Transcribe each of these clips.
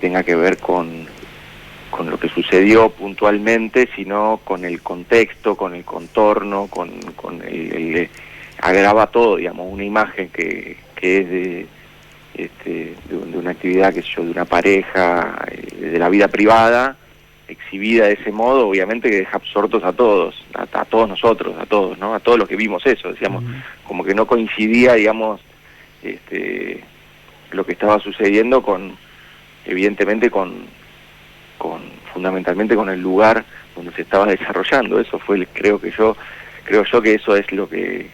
tenga que ver con lo que sucedió puntualmente, sino con el contexto, con el contorno, con agrava todo, digamos, una imagen que es de una actividad, qué sé yo, de una pareja, de la vida privada, exhibida de ese modo, obviamente que deja absortos a todos, a todos nosotros, a todos, ¿no? A todos los que vimos eso, decíamos, como que no coincidía, digamos, lo que estaba sucediendo evidentemente fundamentalmente con el lugar donde se estaba desarrollando. Eso fue, creo yo que eso es lo que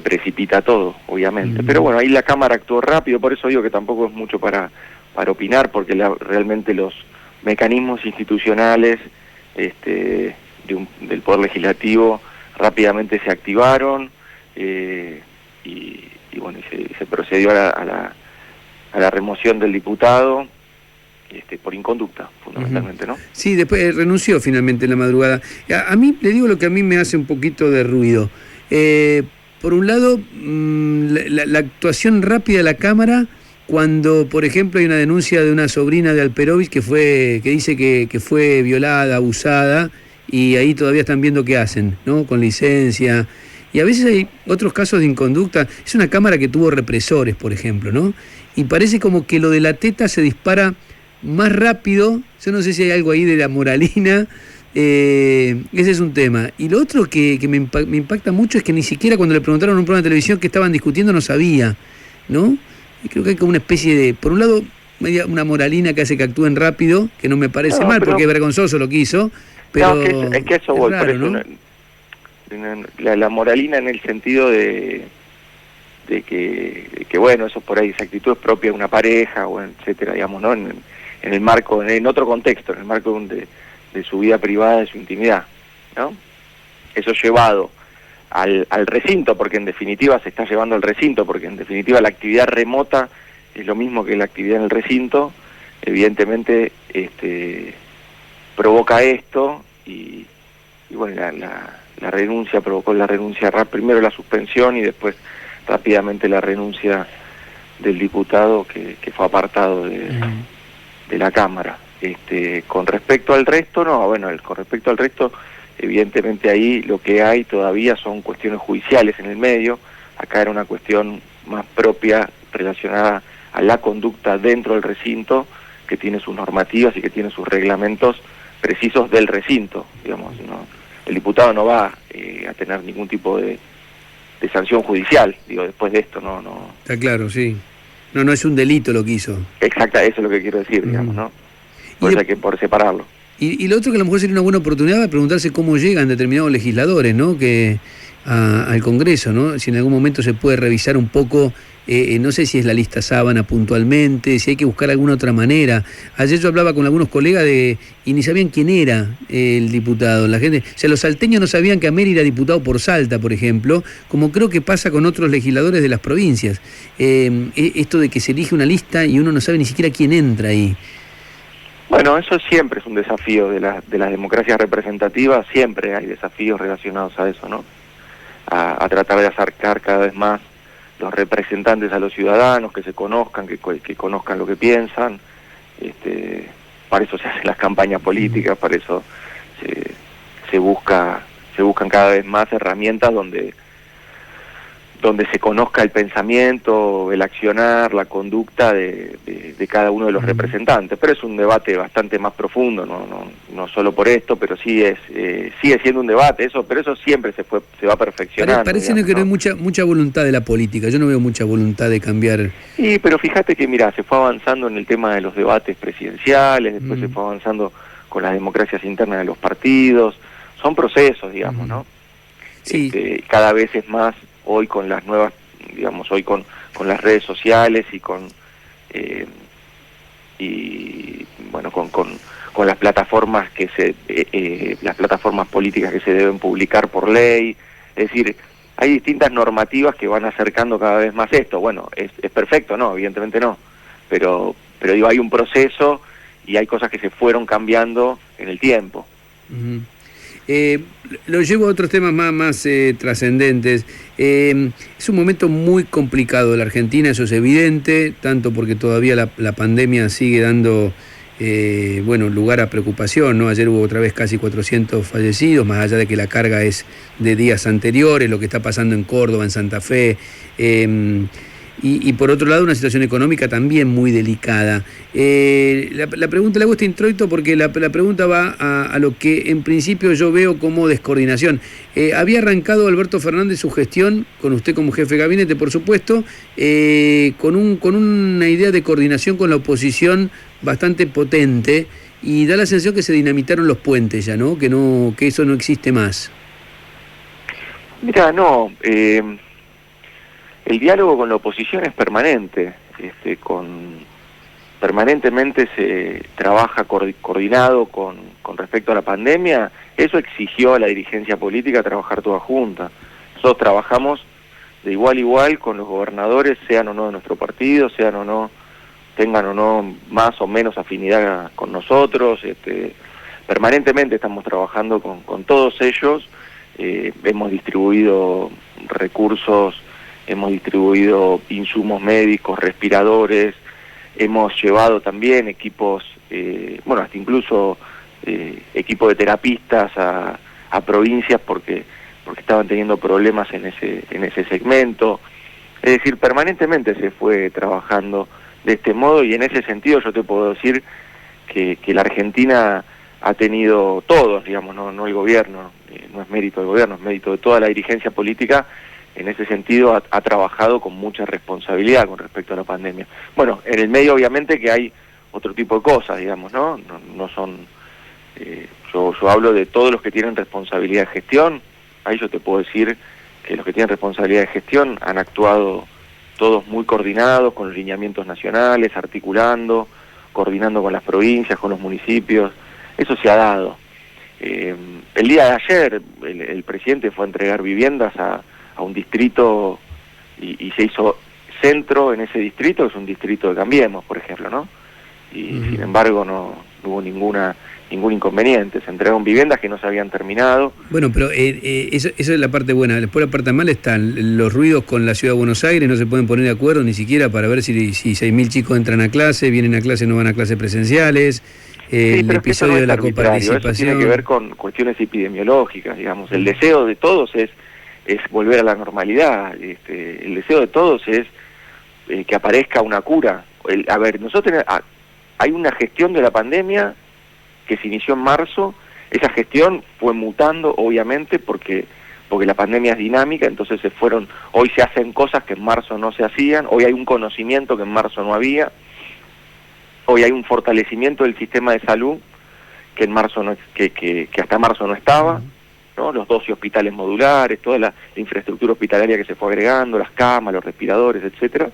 precipita todo, obviamente. Pero bueno, ahí la Cámara actuó rápido, por eso digo que tampoco es mucho para opinar, porque realmente los mecanismos institucionales del Poder Legislativo rápidamente se activaron, y bueno, se procedió a la remoción del diputado, por inconducta, fundamentalmente, ¿no? Sí, después renunció finalmente en la madrugada. A mí, le digo lo que a mí me hace un poquito de ruido. Por un lado, la actuación rápida de la Cámara, cuando, por ejemplo, hay una denuncia de una sobrina de Alperovich que dice que fue violada, abusada, y ahí todavía están viendo qué hacen, ¿no? Con licencia. Y a veces hay otros casos de inconducta. Es una Cámara que tuvo represores, por ejemplo, ¿no? Y parece como que lo de la teta se dispara más rápido. Yo no sé si hay algo ahí de la moralina. Ese es un tema. Y lo otro que me impacta mucho es que ni siquiera cuando le preguntaron en un programa de televisión que estaban discutiendo no sabía, ¿no? Y creo que hay como una especie de, por un lado, una moralina que hace que actúen rápido, que no me parece mal, porque es vergonzoso lo que hizo, pero no, es que eso voy, raro, por eso, ¿no? La moralina en el sentido de que bueno, eso por ahí, esa actitud es propia de una pareja, o etcétera, digamos, ¿no? En el marco, en otro contexto, en el marco de su vida privada, de su intimidad, ¿no? Eso llevado al recinto, porque en definitiva se está llevando al recinto, porque en definitiva la actividad remota es lo mismo que la actividad en el recinto, evidentemente provoca esto, y bueno, la renuncia provocó la renuncia, primero la suspensión y después rápidamente la renuncia del diputado que fue apartado de la Cámara. Con respecto al resto, no, bueno, con respecto al resto, evidentemente ahí lo que hay todavía son cuestiones judiciales en el medio. Acá era una cuestión más propia relacionada a la conducta dentro del recinto, que tiene sus normativas y que tiene sus reglamentos precisos del recinto, digamos, ¿no? El diputado no va a tener ningún tipo de sanción judicial, digo, después de esto, no. Está claro, sí. No es un delito lo que hizo. Exacta, eso es lo que quiero decir, digamos, ¿no? Por eso hay que por separarlo. Y lo otro que a lo mejor sería una buena oportunidad de preguntarse cómo llegan determinados legisladores, ¿no? Al Congreso, ¿no? Si en algún momento se puede revisar un poco, no sé si es la lista sábana puntualmente, si hay que buscar alguna otra manera. Ayer yo hablaba con algunos colegas y ni sabían quién era el diputado. La gente, o sea, los salteños no sabían que Ameri era diputado por Salta, por ejemplo, como creo que pasa con otros legisladores de las provincias. Esto de que se elige una lista y uno no sabe ni siquiera quién entra ahí. Bueno, eso siempre es un desafío de las democracias representativas, siempre hay desafíos relacionados a eso, ¿no? A tratar de acercar cada vez más los representantes a los ciudadanos, que se conozcan, que conozcan lo que piensan. Para eso se hacen las campañas políticas, para eso se buscan cada vez más herramientas donde se conozca el pensamiento, el accionar, la conducta de cada uno de los representantes. Pero es un debate bastante más profundo, no solo por esto, pero sigue siendo un debate, pero eso siempre se va perfeccionando. Parece, digamos, que no hay mucha voluntad de la política, yo no veo mucha voluntad de cambiar. Sí, pero fíjate que, mira, se fue avanzando en el tema de los debates presidenciales, después se fue avanzando con las democracias internas de los partidos, son procesos, digamos, ¿no? Sí. Cada vez es más, hoy con las nuevas, digamos, hoy con las redes sociales y con las plataformas las plataformas políticas que se deben publicar por ley. Es decir, hay distintas normativas que van acercando cada vez más esto. Bueno, ¿es perfecto? No, evidentemente no, pero digo, hay un proceso y hay cosas que se fueron cambiando en el tiempo. Lo llevo a otros temas más trascendentes. Es un momento muy complicado de la Argentina, eso es evidente, tanto porque todavía la pandemia sigue dando lugar a preocupación, ¿no? Ayer hubo otra vez casi 400 fallecidos, más allá de que la carga es de días anteriores, lo que está pasando en Córdoba, en Santa Fe. Y por otro lado, una situación económica también muy delicada. La pregunta le hago este introito porque la pregunta va a lo que en principio yo veo como descoordinación. Había arrancado Alberto Fernández su gestión, con usted como jefe de gabinete, por supuesto, con una idea de coordinación con la oposición bastante potente, y da la sensación que se dinamitaron los puentes ya, ¿no? Que eso no existe más. Mira, no... El diálogo con la oposición es permanente, permanentemente se trabaja coordinado con respecto a la pandemia. Eso exigió a la dirigencia política trabajar toda junta. Nosotros trabajamos de igual a igual con los gobernadores, sean o no de nuestro partido, sean o no, tengan o no más o menos afinidad con nosotros. Permanentemente estamos trabajando con todos ellos. Hemos distribuido recursos, hemos distribuido insumos médicos, respiradores, hemos llevado también equipos, hasta incluso equipos de terapistas a provincias porque estaban teniendo problemas en ese segmento. Es decir, permanentemente se fue trabajando de este modo, y en ese sentido yo te puedo decir que la Argentina ha tenido todos, digamos, no el gobierno, no es mérito del gobierno, es mérito de toda la dirigencia política. En ese sentido ha trabajado con mucha responsabilidad con respecto a la pandemia. Bueno, en el medio obviamente que hay otro tipo de cosas, digamos, ¿no? No son... yo hablo de todos los que tienen responsabilidad de gestión. Ahí yo te puedo decir que los que tienen responsabilidad de gestión han actuado todos muy coordinados, con los lineamientos nacionales, articulando, coordinando con las provincias, con los municipios. Eso se ha dado. El día de ayer el presidente fue a entregar viviendas a un distrito y se hizo centro en ese distrito, que es un distrito de Cambiemos, por ejemplo, ¿no? Y sin embargo no hubo ningún inconveniente, se entregaron viviendas que no se habían terminado. Bueno, pero eso es la parte buena. Después la parte mala están los ruidos con la Ciudad de Buenos Aires, no se pueden poner de acuerdo ni siquiera para ver si 6.000 chicos entran a clase, vienen a clase, no van a clases presenciales. El episodio de la coparticipación. Eso tiene que ver con cuestiones epidemiológicas, digamos. El deseo de todos es volver a la normalidad. El deseo de todos es que aparezca una cura. Nosotros hay una gestión de la pandemia que se inició en marzo. Esa gestión fue mutando, obviamente, porque la pandemia es dinámica, entonces hoy se hacen cosas que en marzo no se hacían, hoy hay un conocimiento que en marzo no había, hoy hay un fortalecimiento del sistema de salud que en marzo que hasta marzo no estaba, ¿no? Los 12 hospitales modulares, toda la infraestructura hospitalaria que se fue agregando, las camas, los respiradores, etcétera.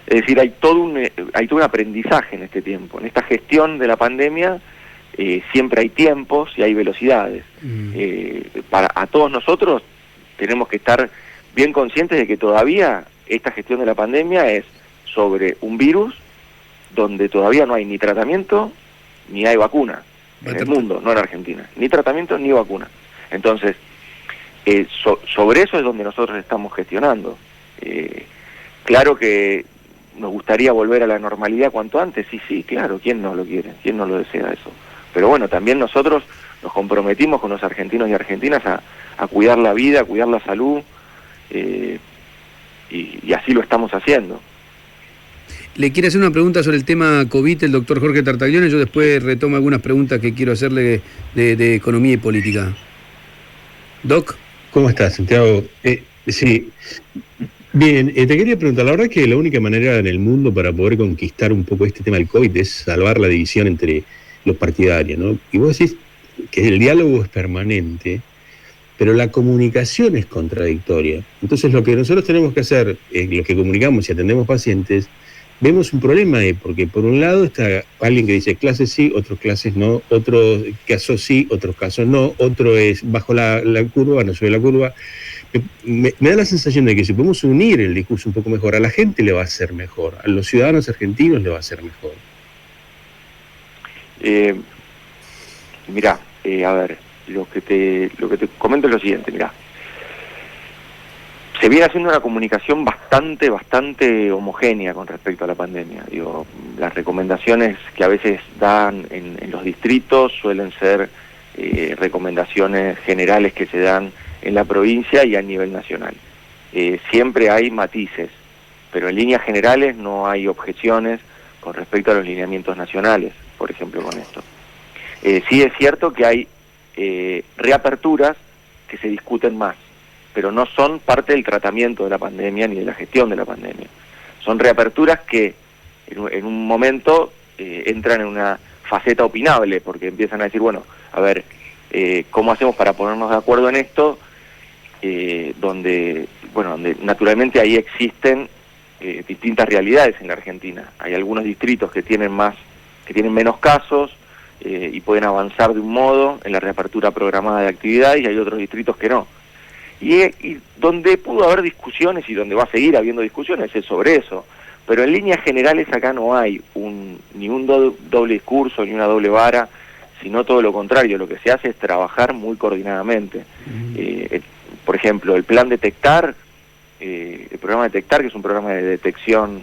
Es decir, hay todo un aprendizaje en este tiempo. En esta gestión de la pandemia siempre hay tiempos y hay velocidades. A todos nosotros tenemos que estar bien conscientes de que todavía esta gestión de la pandemia es sobre un virus donde todavía no hay ni tratamiento ni hay vacuna en el mundo, no en Argentina. Ni tratamiento ni vacuna. Entonces, sobre eso es donde nosotros estamos gestionando. Claro que nos gustaría volver a la normalidad cuanto antes, sí, claro, ¿quién no lo quiere? ¿Quién no lo desea eso? Pero bueno, también nosotros nos comprometimos con los argentinos y argentinas a cuidar la vida, a cuidar la salud, y así lo estamos haciendo. Le quiere hacer una pregunta sobre el tema COVID el doctor Jorge Tartaglione, yo después retomo algunas preguntas que quiero hacerle de economía y política. Doc. ¿Cómo estás, Santiago? Sí, bien, te quería preguntar, la verdad que la única manera en el mundo para poder conquistar un poco este tema del COVID es salvar la división entre los partidarios, ¿no? Y vos decís que el diálogo es permanente, pero la comunicación es contradictoria. Entonces lo que nosotros tenemos que hacer, los que comunicamos y atendemos pacientes, vemos un problema ahí, porque por un lado está alguien que dice clases sí, otros clases no, otros casos sí, otros casos no, otro es bajo la curva, no sube la curva. Me da la sensación de que si podemos unir el discurso un poco mejor, a la gente le va a ser mejor, a los ciudadanos argentinos le va a ser mejor. Mirá, a ver, lo que te comento es lo siguiente, mirá. Se viene haciendo una comunicación bastante homogénea con respecto a la pandemia. Digo, las recomendaciones que a veces dan en los distritos suelen ser recomendaciones generales que se dan en la provincia y a nivel nacional. Siempre hay matices, pero en líneas generales no hay objeciones con respecto a los lineamientos nacionales, por ejemplo, con esto. Sí es cierto que hay reaperturas que se discuten más, pero no son parte del tratamiento de la pandemia ni de la gestión de la pandemia. Son reaperturas que en un momento entran en una faceta opinable, porque empiezan a decir, bueno, a ver, ¿cómo hacemos para ponernos de acuerdo en esto? Donde naturalmente ahí existen distintas realidades en la Argentina. Hay algunos distritos que tienen menos casos y pueden avanzar de un modo en la reapertura programada de actividades, y hay otros distritos que no. Y donde pudo haber discusiones y donde va a seguir habiendo discusiones es sobre eso, pero en líneas generales acá no hay ni un doble discurso ni una doble vara, sino todo lo contrario. Lo que se hace es trabajar muy coordinadamente. Por ejemplo, el plan Detectar, el programa Detectar, que es un programa de detección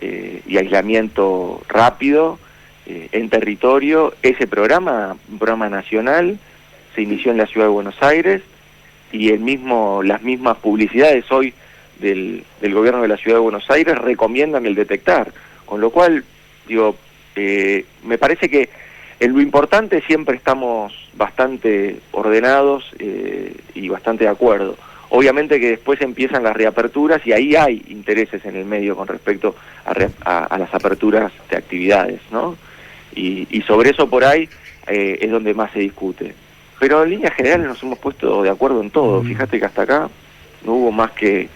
y aislamiento rápido en territorio, ese programa, un programa nacional, se inició en la ciudad de Buenos Aires, y las mismas publicidades hoy del gobierno de la ciudad de Buenos Aires recomiendan el Detectar, con lo cual, digo, me parece que en lo importante siempre estamos bastante ordenados y bastante de acuerdo. Obviamente que después empiezan las reaperturas y ahí hay intereses en el medio con respecto a las aperturas de actividades, ¿no? Y sobre eso por ahí es donde más se discute. Pero en líneas generales nos hemos puesto de acuerdo en todo. Fíjate que hasta acá no hubo más que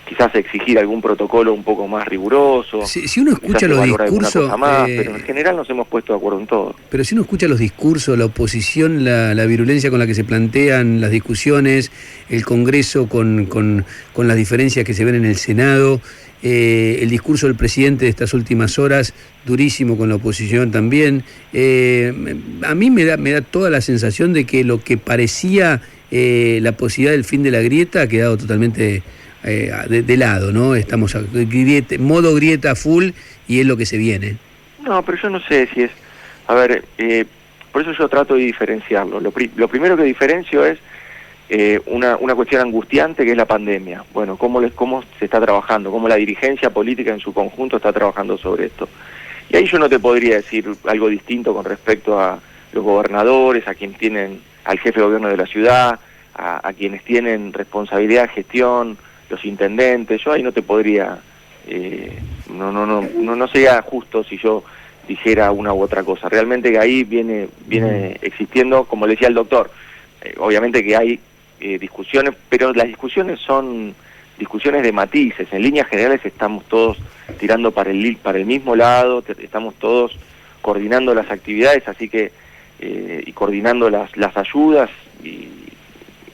quizás exigir algún protocolo un poco más riguroso. Si uno escucha los discursos... pero en general nos hemos puesto de acuerdo en todo. Pero si uno escucha los discursos, la oposición, la virulencia con la que se plantean las discusiones, el Congreso con las diferencias que se ven en el Senado, el discurso del presidente de estas últimas horas, durísimo con la oposición también, a mí me da toda la sensación de que lo que parecía la posibilidad del fin de la grieta ha quedado totalmente de lado, ¿no? Estamos modo grieta full y es lo que se viene. No, pero yo no sé si es... A ver, por eso yo trato de diferenciarlo. Lo primero que diferencio es una cuestión angustiante, que es la pandemia. Bueno, cómo se está trabajando, cómo la dirigencia política en su conjunto está trabajando sobre esto. Y ahí yo no te podría decir algo distinto con respecto a los gobernadores, a quienes tienen, al jefe de gobierno de la ciudad, a quienes tienen responsabilidad de gestión, los intendentes. Yo ahí no te podría, no sería justo si yo dijera una u otra cosa. Realmente que ahí viene existiendo, como le decía el doctor, obviamente que hay discusiones, pero las discusiones son discusiones de matices. En líneas generales estamos todos tirando para el mismo lado, estamos todos coordinando las actividades, así que y coordinando las ayudas y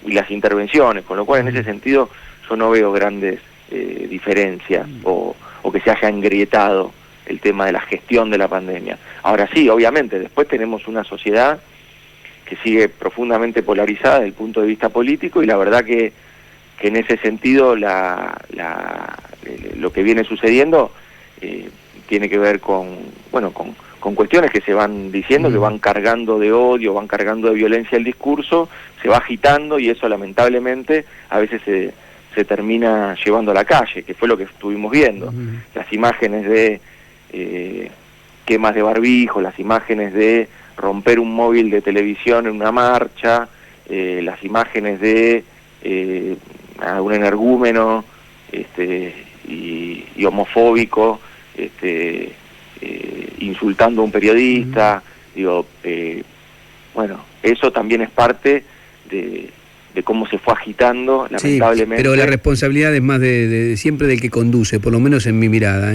las intervenciones, con lo cual en ese sentido yo no veo grandes diferencias o que se haya engrietado el tema de la gestión de la pandemia. Ahora sí, obviamente, después tenemos una sociedad que sigue profundamente polarizada desde el punto de vista político, y la verdad que en ese sentido lo que viene sucediendo tiene que ver con cuestiones que se van diciendo, que van cargando de odio, van cargando de violencia el discurso, se va agitando, y eso lamentablemente a veces se termina llevando a la calle, que fue lo que estuvimos viendo. Las imágenes de quemas de barbijo, las imágenes de romper un móvil de televisión en una marcha, las imágenes de un energúmeno y homofóbico insultando a un periodista. Digo, eso también es parte de cómo se fue agitando, lamentablemente. Sí, pero la responsabilidad es más de siempre del que conduce, por lo menos en mi mirada,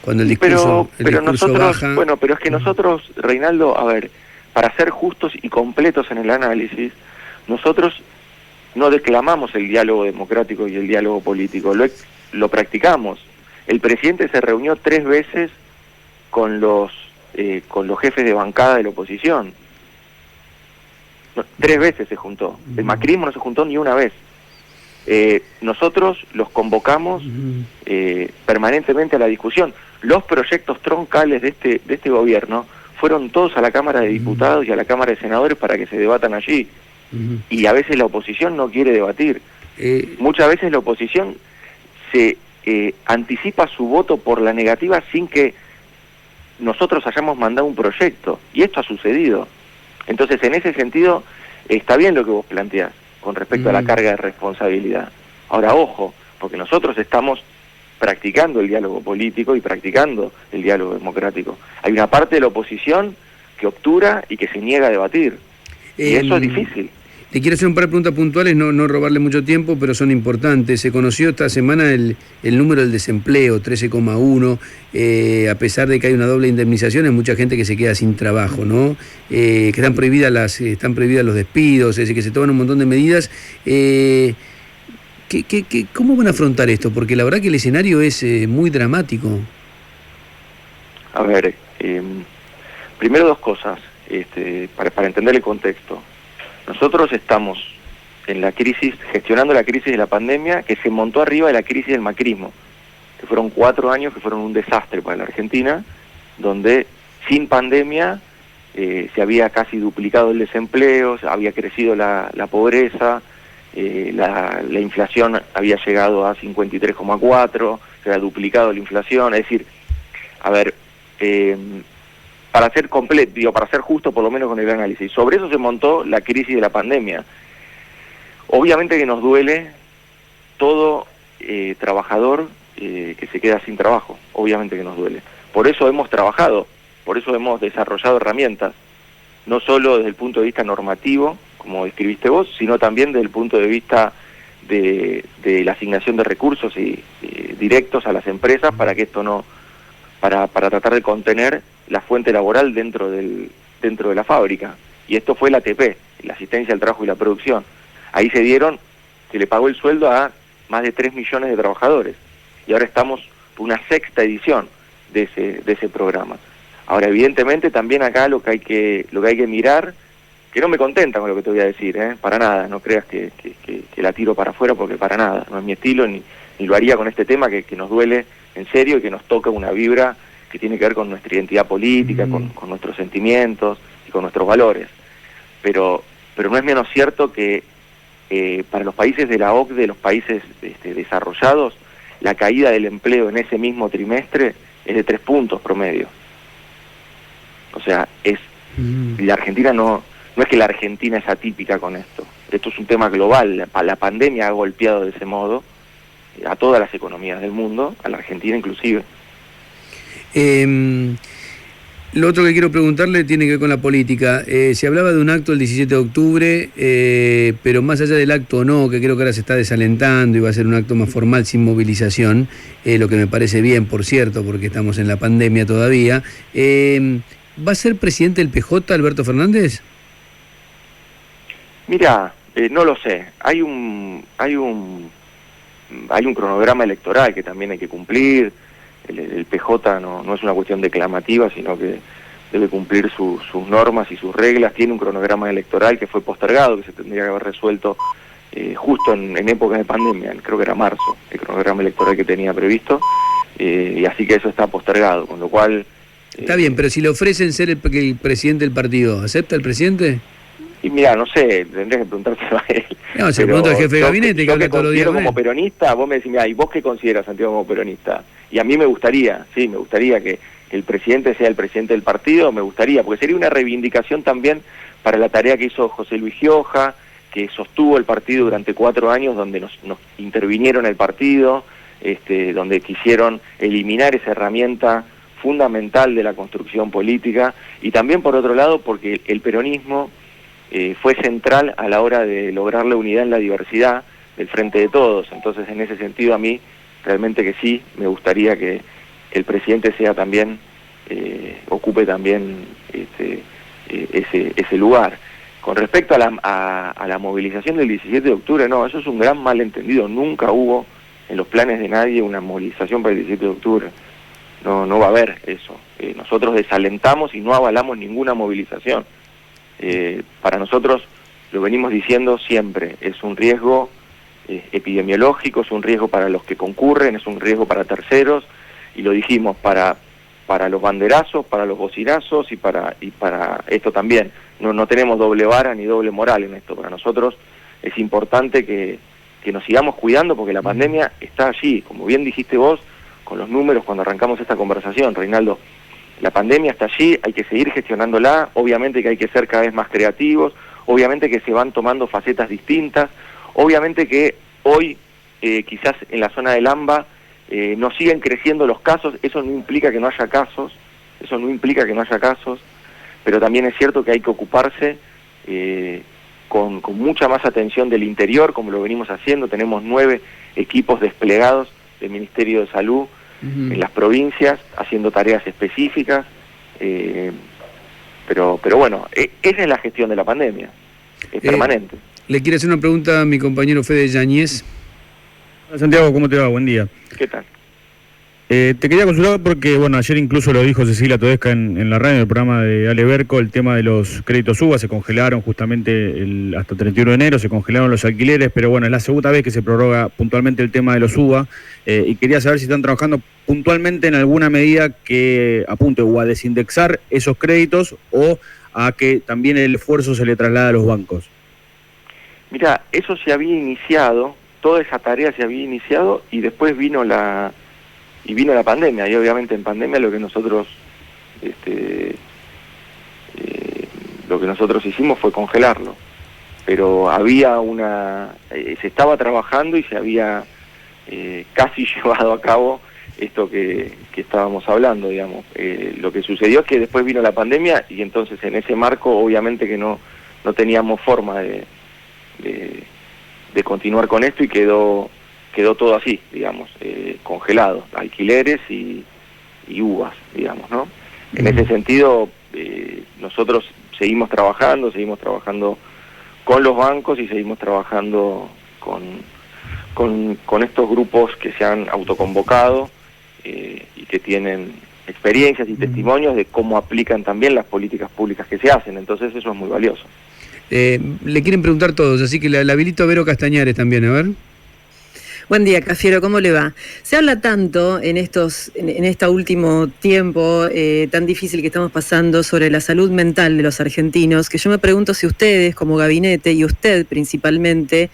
cuando el discurso, nosotros, baja... Bueno, pero es que nosotros, Reinaldo, a ver, para ser justos y completos en el análisis, nosotros no declamamos el diálogo democrático y el diálogo político, lo practicamos. El presidente se reunió 3 veces con los jefes de bancada de la oposición. 3 veces se juntó. El macrismo no se juntó ni una vez. Nosotros los convocamos permanentemente a la discusión. Los proyectos troncales de este gobierno fueron todos a la Cámara de Diputados y a la Cámara de Senadores para que se debatan allí. Y a veces la oposición no quiere debatir. Muchas veces la oposición se anticipa su voto por la negativa sin que nosotros hayamos mandado un proyecto. Y esto ha sucedido. Entonces, en ese sentido, está bien lo que vos planteás con respecto a la carga de responsabilidad. Ahora, ojo, porque nosotros estamos practicando el diálogo político y practicando el diálogo democrático. Hay una parte de la oposición que obtura y que se niega a debatir. Y eso es difícil. Le quiero hacer un par de preguntas puntuales, no robarle mucho tiempo, pero son importantes. Se conoció esta semana el número del desempleo, 13,1, a pesar de que hay una doble indemnización, hay mucha gente que se queda sin trabajo, ¿no? Que están prohibidas los despidos, es decir, que se toman un montón de medidas. ¿Cómo van a afrontar esto? Porque la verdad que el escenario es muy dramático. A ver, primero 2 cosas, para entender el contexto. Nosotros estamos en la crisis, gestionando la crisis de la pandemia que se montó arriba de la crisis del macrismo, que fueron 4 años que fueron un desastre para la Argentina, donde sin pandemia se había casi duplicado el desempleo, había crecido la pobreza, la inflación había llegado a 53,4, se había duplicado la inflación, es decir, a ver, para ser completo, para ser justo por lo menos con el análisis, sobre eso se montó la crisis de la pandemia. Obviamente que nos duele todo trabajador que se queda sin trabajo, obviamente que nos duele. Por eso hemos trabajado, por eso hemos desarrollado herramientas, no solo desde el punto de vista normativo, como describiste vos, sino también desde el punto de vista de la asignación de recursos directos a las empresas para que esto no, para tratar de contener la fuente laboral dentro de la fábrica. Y esto fue la ATP, la asistencia al trabajo y la producción. Ahí se le pagó el sueldo a más de 3 millones de trabajadores. Y ahora estamos por una 6ª edición de ese programa. Ahora, evidentemente, también acá lo que hay que mirar, que no me contenta con lo que te voy a decir, para nada, no creas que la tiro para afuera, porque para nada, no es mi estilo, ni lo haría con este tema que nos duele en serio y que nos toca una vibra que tiene que ver con nuestra identidad política, con nuestros sentimientos y con nuestros valores. Pero no es menos cierto que para los países de la OCDE, los países desarrollados, la caída del empleo en ese mismo trimestre es de 3 puntos promedio. O sea, la Argentina no es que la Argentina es atípica con esto. Esto es un tema global. La pandemia ha golpeado de ese modo a todas las economías del mundo, a la Argentina inclusive. Lo otro que quiero preguntarle tiene que ver con la política. Se hablaba de un acto el 17 de octubre, pero más allá del acto o no, que creo que ahora se está desalentando y va a ser un acto más formal sin movilización, lo que me parece bien, por cierto, porque estamos en la pandemia todavía. ¿Va a ser presidente del PJ, Alberto Fernández? Mira, no lo sé. Hay un cronograma electoral que también hay que cumplir. El PJ no es una cuestión declamativa, sino que debe cumplir sus normas y sus reglas. Tiene un cronograma electoral que fue postergado, que se tendría que haber resuelto justo en época de pandemia, creo que era marzo, el cronograma electoral que tenía previsto, y así que eso está postergado, con lo cual... Está bien, pero si le ofrecen ser el presidente del partido, ¿acepta el presidente? Y mira, no sé, tendría que preguntárselo a él. No, se pregunta al jefe de gabinete, que habla todos los días con él. Como peronista, vos me decís, mira, ¿y vos qué consideras, Santiago, como peronista? Y a mí me gustaría que el presidente sea el presidente del partido, me gustaría, porque sería una reivindicación también para la tarea que hizo José Luis Gioja, que sostuvo el partido durante 4 años, donde nos intervinieron el partido, donde quisieron eliminar esa herramienta fundamental de la construcción política, y también por otro lado porque el peronismo fue central a la hora de lograr la unidad en la diversidad del Frente de Todos. Entonces, en ese sentido, a mí realmente que sí, me gustaría que el presidente sea también, ocupe también ese lugar. Con respecto a la movilización del 17 de octubre, no, eso es un gran malentendido. Nunca hubo en los planes de nadie una movilización para el 17 de octubre. No va a haber eso. Nosotros desalentamos y no avalamos ninguna movilización. Para nosotros lo venimos diciendo siempre, es un riesgo epidemiológico, es un riesgo para los que concurren, es un riesgo para terceros, y lo dijimos para los banderazos, para los bocinazos y para esto también. No tenemos doble vara ni doble moral en esto. Para nosotros es importante que nos sigamos cuidando porque la pandemia está allí, como bien dijiste vos, con los números cuando arrancamos esta conversación, Reinaldo. La pandemia está allí, hay que seguir gestionándola, obviamente que hay que ser cada vez más creativos, obviamente que se van tomando facetas distintas, obviamente que hoy quizás en la zona del AMBA no siguen creciendo los casos, eso no implica que no haya casos, pero también es cierto que hay que ocuparse con mucha más atención del interior, como lo venimos haciendo. Tenemos 9 equipos desplegados del Ministerio de Salud en las provincias, haciendo tareas específicas, pero bueno, esa es la gestión de la pandemia, es permanente. Le quiero hacer una pregunta a mi compañero Fede Yáñez. Hola Santiago, ¿cómo te va? Buen día. ¿Qué tal? Te quería consultar porque, bueno, ayer incluso lo dijo Cecilia Todesca en la radio, en el programa de Ale Berco, el tema de los créditos UBA, se congelaron justamente hasta el 31 de enero, se congelaron los alquileres, pero bueno, es la segunda vez que se prorroga puntualmente el tema de los UBA, y quería saber si están trabajando puntualmente en alguna medida que apunte o a desindexar esos créditos o a que también el esfuerzo se le traslada a los bancos. Mira, eso se había iniciado, toda esa tarea se había iniciado y después vino la pandemia, y obviamente en pandemia lo que nosotros hicimos fue congelarlo, pero había se estaba trabajando y se había casi llevado a cabo esto que estábamos hablando, digamos. Lo que sucedió es que después vino la pandemia y entonces en ese marco obviamente que no teníamos forma de continuar con esto y quedó todo así, digamos, congelado, alquileres y uvas, digamos, ¿no? En ese sentido, nosotros seguimos trabajando con los bancos y seguimos trabajando con estos grupos que se han autoconvocado y que tienen experiencias y testimonios de cómo aplican también las políticas públicas que se hacen, entonces eso es muy valioso. Le quieren preguntar todos, así que le habilito a Vero Castañares también, a ver. Buen día, Cafiero, ¿cómo le va? Se habla tanto en este último tiempo tan difícil que estamos pasando sobre la salud mental de los argentinos, que yo me pregunto si ustedes, como gabinete, y usted principalmente,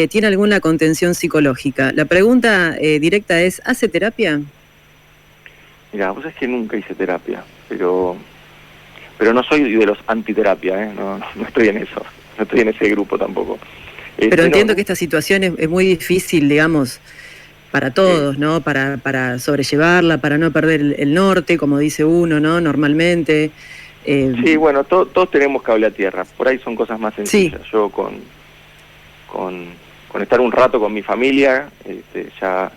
tiene alguna contención psicológica. La pregunta directa es, ¿hace terapia? Mira, vos sabés que nunca hice terapia, pero no soy de los antiterapia, no estoy en eso, no estoy en ese grupo tampoco. Pero entiendo que esta situación es muy difícil, digamos, para todos, ¿no? Para sobrellevarla, para no perder el norte, como dice uno, ¿no? Normalmente. Sí, bueno, todos tenemos cable a tierra. Por ahí son cosas más sencillas. Sí. Yo con estar un rato con mi familia, ya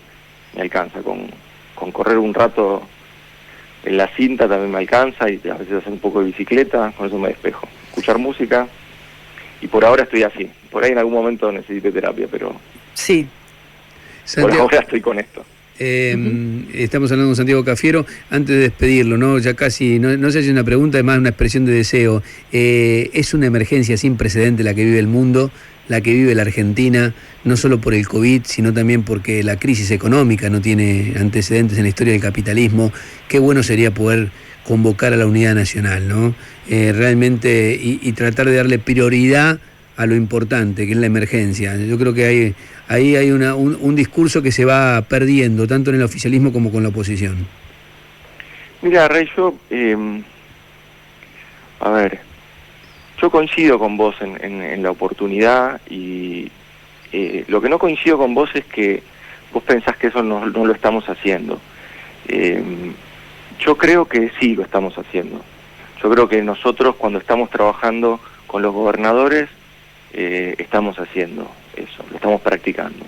me alcanza. Con correr un rato en la cinta también me alcanza, y a veces hacer un poco de bicicleta, con eso me despejo. Escuchar música. Y por ahora estoy así. Por ahí en algún momento necesite terapia, pero sí. Por ahora estoy con esto. Estamos hablando con Santiago Cafiero. Antes de despedirlo, ¿no? Ya casi, no sé si es una pregunta, es más una expresión de deseo. Es una emergencia sin precedente la que vive el mundo, la que vive la Argentina, no solo por el COVID, sino también porque la crisis económica no tiene antecedentes en la historia del capitalismo. Qué bueno sería poder convocar a la unidad nacional, ¿no? Realmente, y tratar de darle prioridad a lo importante, que es la emergencia. Yo creo que ahí hay un discurso que se va perdiendo, tanto en el oficialismo como con la oposición. Mira, Rey, yo coincido con vos en la oportunidad, y lo que no coincido con vos es que vos pensás que eso no lo estamos haciendo. Yo creo que sí lo estamos haciendo. Yo creo que nosotros, cuando estamos trabajando con los gobernadores, estamos haciendo eso, lo estamos practicando.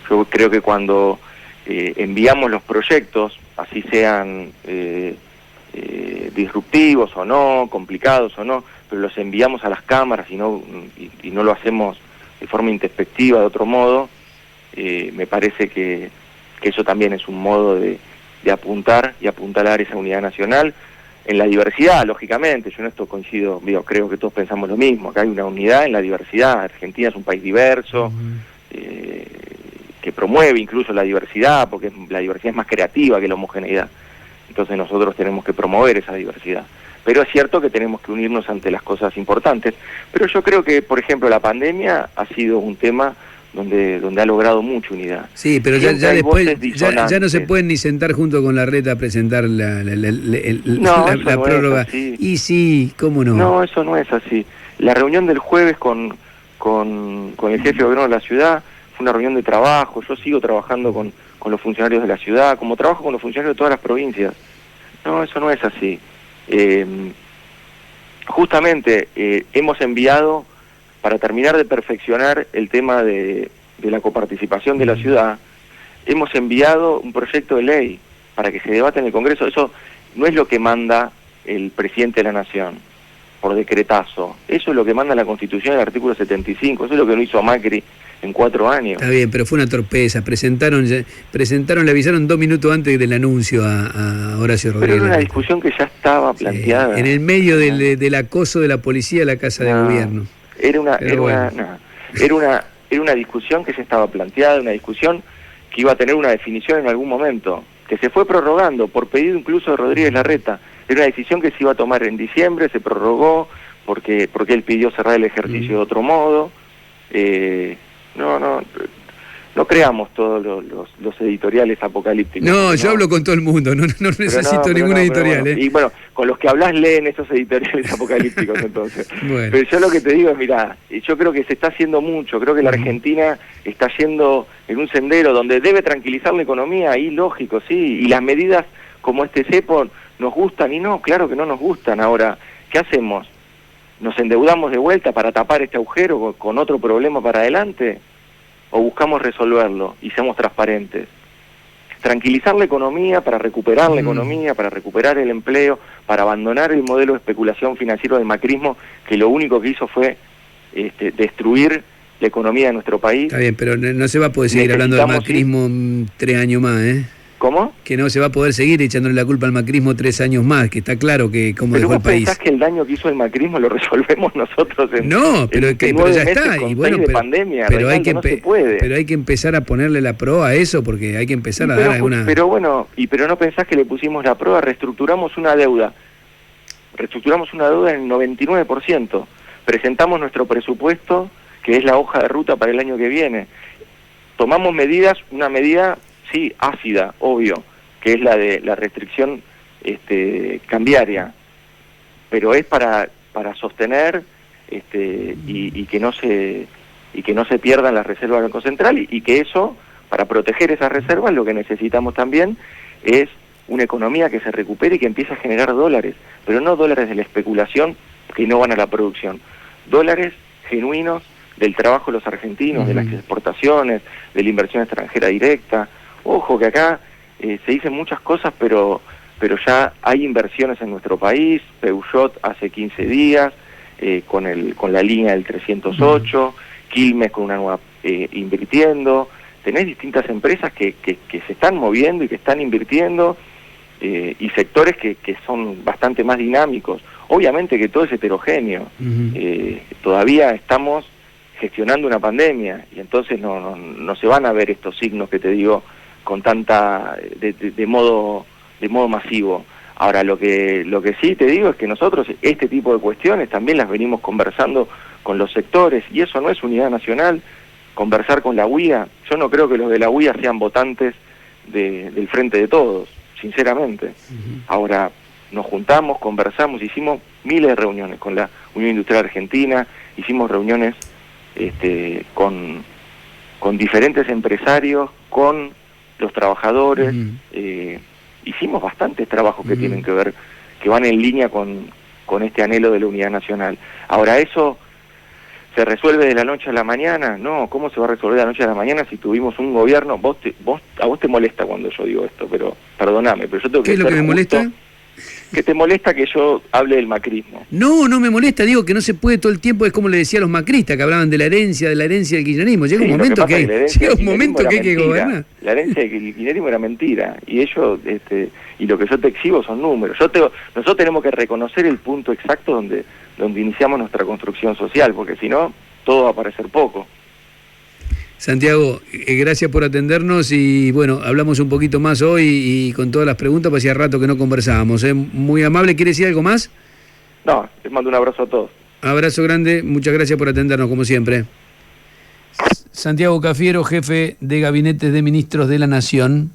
Yo creo que cuando enviamos los proyectos, así sean disruptivos o no, complicados o no, pero los enviamos a las cámaras y no lo hacemos de forma introspectiva, de otro modo, me parece que eso también es un modo de apuntar y apuntalar esa unidad nacional, la diversidad, lógicamente. Yo en esto coincido, creo que todos pensamos lo mismo, acá hay una unidad en la diversidad. Argentina es un país diverso, que promueve incluso la diversidad, porque la diversidad es más creativa que la homogeneidad. Entonces nosotros tenemos que promover esa diversidad. Pero es cierto que tenemos que unirnos ante las cosas importantes. Pero yo creo que, por ejemplo, la pandemia ha sido un tema donde ha logrado mucha unidad. Sí, pero ya después ya no se pueden ni sentar junto con Larreta a presentar la prórroga. Y sí, ¿cómo no? No, eso no es así. La reunión del jueves con el jefe de gobierno de la ciudad fue una reunión de trabajo. Yo sigo trabajando con los funcionarios de la ciudad, como trabajo con los funcionarios de todas las provincias. No, eso no es así. Justamente hemos enviado, para terminar de perfeccionar el tema de la coparticipación de la ciudad, hemos enviado un proyecto de ley para que se debata en el Congreso. Eso no es lo que manda el presidente de la Nación por decretazo. Eso es lo que manda la Constitución, el artículo 75. Eso es lo que no hizo Macri en 4 años. Está bien, pero fue una torpeza. Presentaron, le avisaron 2 minutos antes del anuncio a Horacio Rodríguez. Pero era una discusión que ya estaba planteada. Sí, en el medio del acoso de la policía a la Casa de Gobierno. Era una discusión que ya estaba planteada, una discusión que iba a tener una definición en algún momento, que se fue prorrogando por pedido incluso de Rodríguez Larreta. Era una decisión que se iba a tomar en diciembre, se prorrogó porque él pidió cerrar el ejercicio de otro modo. No creamos todos los editoriales apocalípticos. No, yo hablo con todo el mundo, no necesito ningún editorial. Bueno. Y bueno, con los que hablas leen esos editoriales apocalípticos entonces. Bueno. Pero yo lo que te digo es, mirá, yo creo que se está haciendo mucho, creo que la Argentina está yendo en un sendero donde debe tranquilizar la economía, y lógico, sí, y las medidas como este cepo nos gustan, y no, claro que no nos gustan. Ahora, ¿qué hacemos? ¿Nos endeudamos de vuelta para tapar este agujero con otro problema para adelante? ¿O buscamos resolverlo y seamos transparentes? Tranquilizar la economía para recuperar la economía, para recuperar el empleo, para abandonar el modelo de especulación financiero del macrismo, que lo único que hizo fue destruir la economía de nuestro país. Está bien, pero no se va a poder seguir hablando del macrismo 3 años más, ¿eh? ¿Cómo? Que no se va a poder seguir echándole la culpa al macrismo 3 años más, que está claro que cómo dejó el país. ¿Pero vos pensás que el daño que hizo el macrismo lo resolvemos nosotros pero ya está, y bueno, pandemia? Pero hay que empezar a ponerle la proa a eso, porque hay que empezar a dar alguna... Pero no pensás que le pusimos la proa, reestructuramos una deuda en el 99%, presentamos nuestro presupuesto, que es la hoja de ruta para el año que viene, tomamos una medida... Sí, ácida, obvio, que es la de la restricción cambiaria, pero es para sostener y que no se pierdan las reservas del Banco Central, y que eso, para proteger esas reservas, lo que necesitamos también es una economía que se recupere y que empiece a generar dólares, pero no dólares de la especulación que no van a la producción, dólares genuinos del trabajo de los argentinos, de las exportaciones, de la inversión extranjera directa. Ojo que acá se dicen muchas cosas, pero ya hay inversiones en nuestro país. Peugeot hace 15 días, con la línea del 308, Quilmes con una nueva invirtiendo. Tenés distintas empresas que se están moviendo y que están invirtiendo, y sectores que son bastante más dinámicos. Obviamente que todo es heterogéneo. Todavía estamos gestionando una pandemia, y entonces no se van a ver estos signos que te digo con tanta de modo masivo. Ahora, lo que sí te digo es que nosotros este tipo de cuestiones también las venimos conversando con los sectores, y eso no es unidad nacional. Conversar con la UIA, yo no creo que los de la UIA sean votantes del Frente de Todos, sinceramente. Ahora, nos juntamos, conversamos, hicimos miles de reuniones con la Unión Industrial Argentina, hicimos reuniones con diferentes empresarios, con los trabajadores, hicimos bastantes trabajos que tienen que ver, que van en línea con este anhelo de la unidad nacional. Ahora, ¿eso se resuelve de la noche a la mañana? No, ¿cómo se va a resolver de la noche a la mañana si tuvimos un gobierno? A vos te molesta cuando yo digo esto, pero perdóname, pero yo tengo que ser justo. ¿Qué es lo que me molesta? Que te molesta que yo hable del macrismo. No, no me molesta, digo que no se puede todo el tiempo, es como le decía a los macristas que hablaban de la herencia del kirchnerismo. Llega un momento que hay que gobernar. La herencia del kirchnerismo era mentira, y ellos, y lo que yo te exhibo son números. Nosotros tenemos que reconocer el punto exacto donde iniciamos nuestra construcción social, porque si no, todo va a parecer poco. Santiago, gracias por atendernos y bueno, hablamos un poquito más hoy y con todas las preguntas, pues hacía rato que no conversábamos. Muy amable, ¿quiere decir algo más? No, les mando un abrazo a todos. Abrazo grande, muchas gracias por atendernos como siempre. Santiago Cafiero, jefe de Gabinete de Ministros de la Nación.